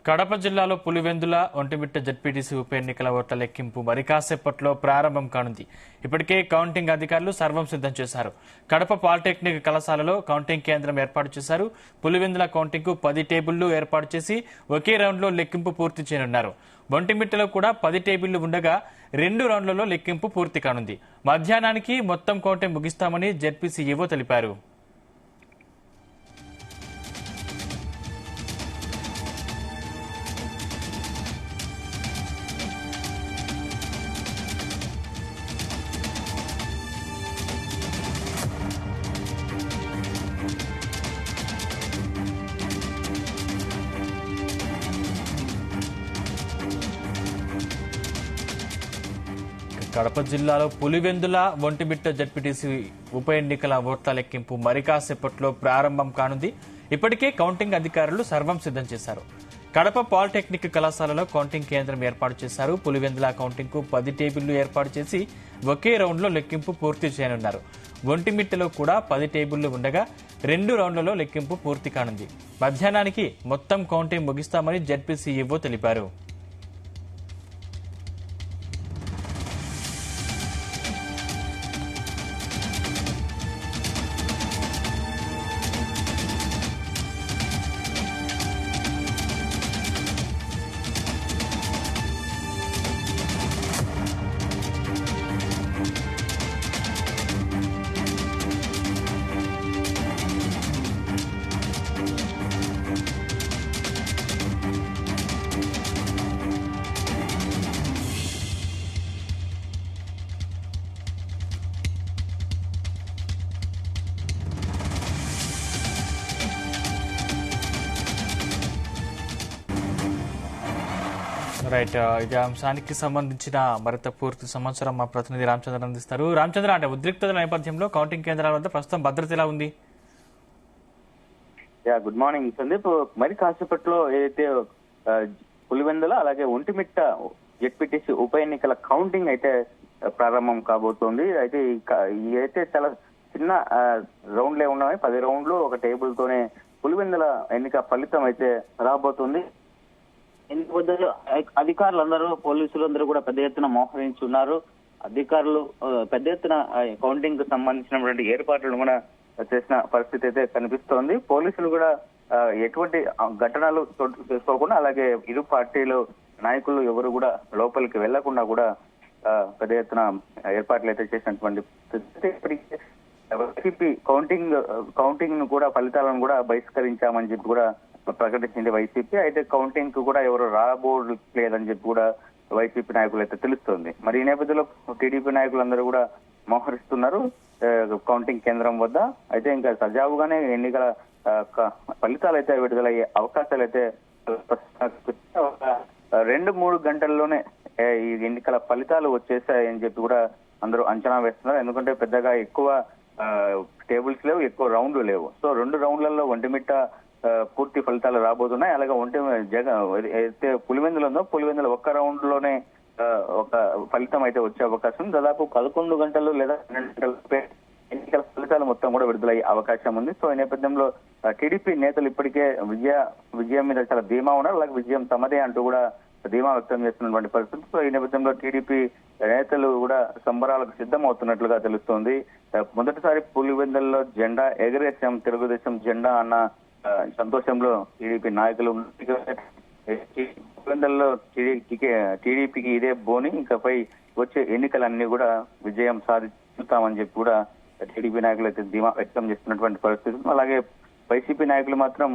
కడప జిల్లాలో పులివెందుల ఒంటిమిట్ట జెడ్పీటీసీ ఉప ఎన్నికల ఓట్ల లెక్కింపు మరి కాసేపట్లో ప్రారంభం కానుంది. ఇప్పటికే కౌంటింగ్ అధికారులు సర్వం సిద్ధం చేశారు. కడప పాలిటెక్నిక్ కళాశాలలో కౌంటింగ్ కేంద్రం ఏర్పాటు చేశారు. పులివెందుల కౌంటింగ్ కు 10 టేబుళ్లు ఏర్పాటు చేసి ఒకే రౌండ్లో లెక్కింపు పూర్తి చేయనున్నారు. ఒంటిమిట్టలో కూడా 10 టేబుళ్లు ఉండగా 2 రౌండ్లలో లెక్కింపు పూర్తి కానుంది. మధ్యాహ్నానికి మొత్తం కౌంటింగ్ ముగిస్తామని జెడ్పీసీఈఓ తెలిపారు. కడప జిల్లాలో పులివెందుల ఒంటిమిట్ట జెడ్పీటీసీ ఉప ఎన్నికల ఓట్ల లెక్కింపు మరి కాసేపట్లో ప్రారంభం కానుంది. ఇప్పటికే కౌంటింగ్ అధికారులు సర్వం సిద్ధం చేశారు. కడప పాలిటెక్నిక్ కళాశాలలో కౌంటింగ్ కేంద్రం ఏర్పాటు చేశారు. పులివెందుల కౌంటింగ్ కు 10 టేబుళ్లు ఏర్పాటు చేసి ఒకే రౌండ్లో లెక్కింపు పూర్తి చేయనున్నారు. ఒంటిమిట్టలో కూడా 10 టేబుళ్లు ఉండగా 2 రౌండ్లలో లెక్కింపు పూర్తి కానుంది. మధ్యాహ్నానికి మొత్తం కౌంటింగ్ ముగిస్తామని జెడ్పీసీఈఓ తెలిపారు. రైట్, ఇదే అంశానికి సంబంధించిన మరింత పూర్తి సమాచారం మా ప్రతినిధి రామచంద్ర అందిస్తారు. రామచంద్ర, అంటే ఉద్రిక్తత నేపథ్యంలో కౌంటింగ్ కేంద్రాల వద్ద ప్రస్తుతం భద్రత ఎలా ఉంది? Good morning Sandeep. మరి కాసేపట్లో ఏదైతే పులివెందుల అలాగే ఒంటిమిట్ట జెడ్పీటీసీ ఉప ఎన్నికల కౌంటింగ్ అయితే ప్రారంభం కాబోతోంది. అయితే ఇదైతే చాలా చిన్న రౌండ్లే ఉన్నాయి. 10 రౌండ్లు ఒక టేబుల్ తోనే పులివెందుల ఎన్నిక ఫలితం అయితే రాబోతుంది. అధికారులందరూ పోలీసులందరూ కూడా పెద్ద ఎత్తున మోహరించున్నారు. అధికారులు పెద్ద ఎత్తున కౌంటింగ్ కు సంబంధించినటువంటి ఏర్పాట్లను కూడా చేసిన పరిస్థితి అయితే కనిపిస్తోంది. పోలీసులు కూడా ఎటువంటి ఘటనలు చోటు చేసుకోకుండా, అలాగే ఇరు పార్టీలు నాయకులు ఎవరు కూడా లోపలికి వెళ్లకుండా కూడా పెద్ద ఎత్తున ఏర్పాట్లు అయితే చేసినటువంటి పరిస్థితి. వైసీపీ కౌంటింగ్ ను కూడా ఫలితాలను కూడా బహిష్కరించామని చెప్పి కూడా ప్రకటించింది వైసీపీ. అయితే కౌంటింగ్ కు కూడా ఎవరు రాబోలేదని చెప్పి కూడా వైసీపీ నాయకులు అయితే తెలుస్తోంది. మరి ఈ నేపథ్యంలో టీడీపీ నాయకులందరూ కూడా మోహరిస్తున్నారు కౌంటింగ్ కేంద్రం వద్ద. అయితే ఇంకా సజావుగానే ఎన్నికల ఫలితాలు అయితే విడుదలయ్యే అవకాశాలు అయితే 2-3 గంటల్లోనే ఈ ఎన్నికల ఫలితాలు వచ్చేసాయని చెప్పి కూడా అందరూ అంచనా వేస్తున్నారు. ఎందుకంటే పెద్దగా ఎక్కువ టేబుల్స్ లేవు, ఎక్కువ రౌండ్లు లేవు. సో 2 రౌండ్లలో ఒంటిమిట్ట పూర్తి ఫలితాలు రాబోతున్నాయి. అలాగే అయితే పులివెందులు ఉందో పులివెందుల ఒక్క రౌండ్ లోనే ఒక ఫలితం అయితే వచ్చే అవకాశం ఉంది. దాదాపు 11 గంటలు లేదా 12 గంటల ఎన్నికల ఫలితాలు మొత్తం కూడా విడుదలయ్యే అవకాశం ఉంది. సో ఈ నేపథ్యంలో టీడీపీ నేతలు ఇప్పటికే విజయం మీద చాలా ధీమా ఉన్నారు. అలాగే విజయం తమదే అంటూ కూడా ధీమా వ్యక్తం చేస్తున్నటువంటి పరిస్థితి. సో ఈ నేపథ్యంలో టీడీపీ నేతలు కూడా సంబరాలకు సిద్ధం అవుతున్నట్లుగా తెలుస్తోంది. మొదటిసారి పులివెందుల్లో జెండా ఎగరేసాం, తెలుగుదేశం జెండా అన్న సంతోషంలో టీడీపీ నాయకులు పులివెందుల్లో టీడీపీకి ఇదే బోని, ఇకపై వచ్చే ఎన్నికలన్నీ కూడా విజయం సాధిస్తామని చెప్పి కూడా టీడీపీ నాయకులు అయితే ధీమా వ్యక్తం చేస్తున్నటువంటి పరిస్థితి. అలాగే వైసీపీ నాయకులు మాత్రం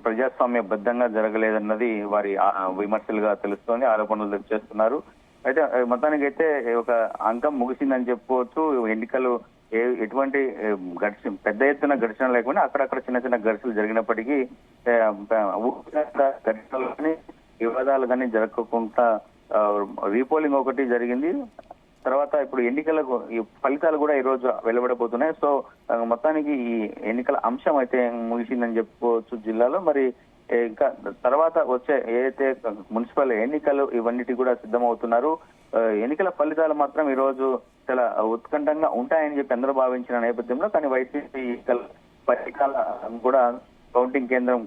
ప్రజాస్వామ్య బద్దంగా జరగలేదన్నది వారి విమర్శలుగా తెలుస్తోంది, ఆరోపణలు చేస్తున్నారు. అయితే మొత్తానికి అయితే ఒక అంకం ముగిసిందని చెప్పుకోవచ్చు. ఎన్నికలు ఎటువంటి పెద్ద ఎత్తున ఘర్షణ లేకుండా అక్కడక్కడ చిన్న చిన్న ఘర్షణలు జరిగినప్పటికీ ఘర్షణలు కానీ వివాదాలు కానీ జరగకుండా రీపోలింగ్ ఒకటి జరిగింది. తర్వాత ఇప్పుడు ఎన్నికలకు ఫలితాలు కూడా ఈ రోజు వెలువడబోతున్నాయి. సో మొత్తానికి ఈ ఎన్నికల అంశం అయితే ముగిసిందని చెప్పుకోవచ్చు జిల్లాలో. మరి ఇంకా తర్వాత వచ్చే ఏదైతే మున్సిపల్ ఎన్నికలు ఇవన్నిటి కూడా సిద్ధమవుతున్నారు. ఎన్నికల ఫలితాలు మాత్రం ఈ రోజు చాలా ఉత్కంఠంగా ఉంటాయని చెప్పి అందరూ భావించిన నేపథ్యంలో కానీ వైసీపీ ఫలితాలు కూడా కౌంటింగ్ కేంద్రం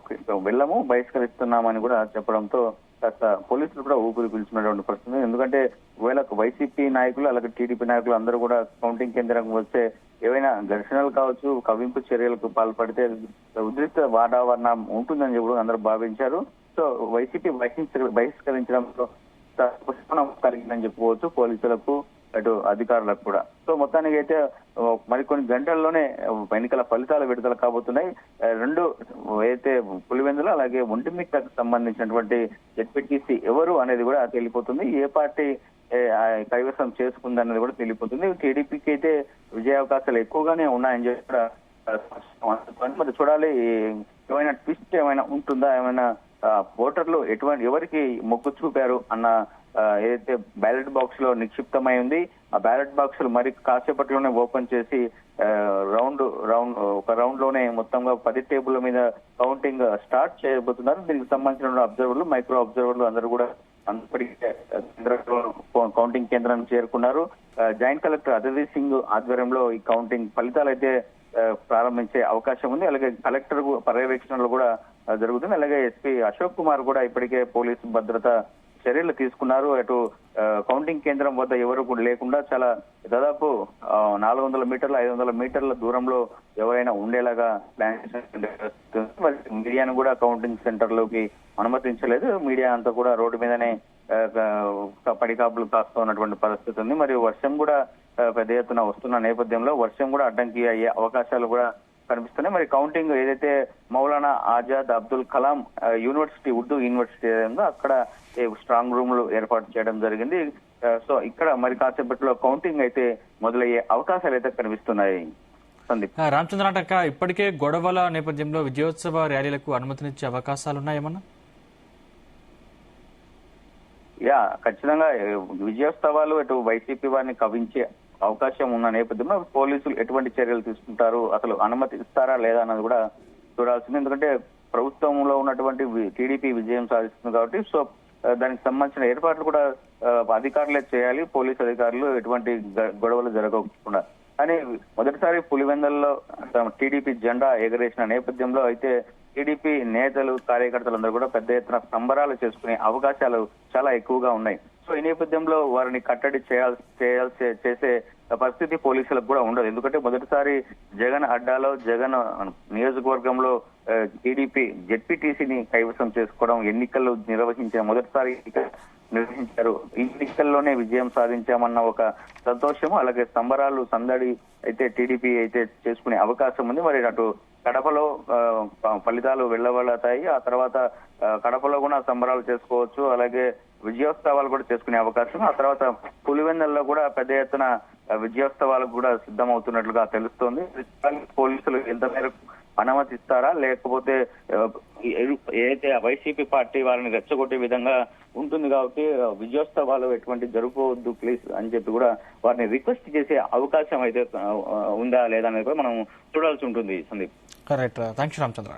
వెళ్ళము, బహిష్కరిస్తున్నామని కూడా చెప్పడంతో కాస్త పోలీసులు కూడా ఊపిరి పీల్చుకున్నటువంటి పరిస్థితి. ఎందుకంటే ఒకవేళ వైసీపీ నాయకులు అలాగే టీడీపీ నాయకులు అందరూ కూడా కౌంటింగ్ కేంద్రం వస్తే ఏవైనా ఘర్షణలు కావచ్చు, కవ్వింపు చర్యలకు పాల్పడితే ఉద్రిక్త వాతావరణం ఉంటుందని చెప్పి అందరూ భావించారు. సో వైసీపీ బహిష్కరించడంలో కలిగిందని చెప్పుకోవచ్చు పోలీసులకు, అటు అధికారులకు కూడా. సో మొత్తానికి అయితే మరికొన్ని గంటల్లోనే ఎన్నికల ఫలితాలు విడుదల కాబోతున్నాయి. రెండు అయితే పులివెందుల అలాగే ఒంటిమిట్టకు సంబంధించినటువంటి జెడ్పీటీసీ ఎవరు అనేది కూడా తెలిపోతుంది. ఏ పార్టీ కైవసం చేసుకుందన్నది కూడా తెలిపోతుంది. టీడీపీకి అయితే విజయావకాశాలు ఎక్కువగానే ఉన్నాయని చెప్పి కూడా మరి చూడాలి. ఏమైనా ట్విస్ట్ ఏమైనా ఉంటుందా, ఏమైనా ఓటర్లు ఎవరికి మొగ్గు చూపారు అన్న ఏదైతే బ్యాలెట్ బాక్స్ లో నిక్షిప్తమై ఉంది, ఆ బ్యాలెట్ బాక్స్ మరి కాసేపట్లోనే ఓపెన్ చేసి ఒక రౌండ్ లోనే మొత్తంగా 10 టేబుల్ మీద కౌంటింగ్ స్టార్ట్ చేయబోతున్నారు. దీనికి సంబంధించిన అబ్జర్వర్లు, మైక్రో అబ్జర్వర్లు అందరూ కూడా కౌంటింగ్ కేంద్రానికి చేరుకున్నారు. జాయింట్ కలెక్టర్ అదితి సింగ్ ఆధ్వర్యంలో ఈ కౌంటింగ్ ఫలితాలు అయితే ప్రారంభించే అవకాశం ఉంది. అలాగే కలెక్టర్ పర్యవేక్షణలో కూడా జరుగుతుంది. అలాగే ఎస్పీ అశోక్ కుమార్ కూడా ఇప్పటికే పోలీసు భద్రత చర్యలు తీసుకున్నారు. అటు కౌంటింగ్ కేంద్రం వద్ద ఎవరు కూడా లేకుండా చాలా దాదాపు 400 మీటర్ల 500 మీటర్ల దూరంలో ఎవరైనా ఉండేలాగా ప్లాన్ చేసిన. మీడియాను కూడా కౌంటింగ్ సెంటర్ లోకి అనుమతించలేదు. మీడియా అంతా కూడా రోడ్డు మీదనే పడికాపులు కాస్తున్నటువంటి పరిస్థితి ఉంది. మరియు వర్షం కూడా పెద్ద ఎత్తున వస్తున్న నేపథ్యంలో వర్షం కూడా అడ్డంకి అయ్యే అవకాశాలు కూడా కనిపిస్తున్నాయి. మరి కౌంటింగ్ ఏదైతే మౌలానా ఆజాద్ అబ్దుల్ కలాం యూనివర్సిటీ, ఉర్దూ యూనివర్సిటీ ఉందో అక్కడ స్ట్రాంగ్ రూమ్లు ఏర్పాటు చేయడం జరిగింది. సో ఇక్కడ మరి కాసేపట్లో కౌంటింగ్ అయితే మొదలయ్యే అవకాశాలు అయితే కనిపిస్తున్నాయి. సందీప్. రామచంద్రనాటక ఇప్పటికే గొడవల నేపథ్యంలో విజయోత్సవ ర్యాలీలకు అనుమతినిచ్చే అవకాశాలు ఉన్నాయేమన్నా? ఖచ్చితంగా విజయోత్సవాలు ఇటు వైసీపీ వారిని కవించే అవకాశం ఉన్న నేపథ్యంలో పోలీసులు ఎటువంటి చర్యలు తీసుకుంటారు, అసలు అనుమతి ఇస్తారా లేదా అన్నది కూడా చూడాల్సింది. ఎందుకంటే ప్రభుత్వంలో ఉన్నటువంటి టీడీపీ విజయం సాధిస్తుంది కాబట్టి సో దానికి సంబంధించిన ఏర్పాట్లు కూడా అధికారులే చేయాలి. పోలీసు అధికారులు ఎటువంటి గొడవలు జరగకుండా. కానీ మొదటిసారి పులివెందుల్లో టీడీపీ జెండా ఎగరేసిన నేపథ్యంలో అయితే టీడీపీ నేతలు, కార్యకర్తలందరూ కూడా పెద్ద ఎత్తున సంబరాలు చేసుకునే అవకాశాలు చాలా ఎక్కువగా ఉన్నాయి. సో ఈ నేపథ్యంలో వారిని కట్టడి చేసే పరిస్థితి పోలీసులకు కూడా ఉండదు. ఎందుకంటే మొదటిసారి జగన్ అడ్డాలో, జగన్ నియోజకవర్గంలో టీడీపీ జెడ్పీటీసీని కైవసం చేసుకోవడం, ఎన్నికలు మొదటిసారి నిర్వహించారు. ఈ ఎన్నికల్లోనే విజయం సాధించామన్న ఒక సంతోషము, అలాగే సంబరాలు, సందడి అయితే టీడీపీ అయితే చేసుకునే అవకాశం ఉంది. మరి అటు కడపలో ఫలితాలు వెళ్ళబడతాయి. ఆ తర్వాత కడపలో కూడా సంబరాలు చేసుకోవచ్చు, అలాగే విజయోత్సవాలు కూడా చేసుకునే అవకాశం. ఆ తర్వాత పులివెందుల్లో కూడా పెద్ద ఎత్తున విజయోత్సవాలకు కూడా సిద్ధమవుతున్నట్లుగా తెలుస్తోంది. పోలీసులు ఎంత మేరకు అనుమతిస్తారా, లేకపోతే ఏదైతే వైసీపీ పార్టీ వారిని రెచ్చగొట్టే విధంగా ఉంటుంది కాబట్టి విజయోత్సవాలు ఎటువంటి జరుపుకోవద్దు ప్లీజ్ అని చెప్పి కూడా వారిని రిక్వెస్ట్ చేసే అవకాశం అయితే ఉందా లేదా అనేది కూడా మనం చూడాల్సి ఉంటుంది. సందీప్. కరెక్ట్. థ్యాంక్స్ రామచంద్ర.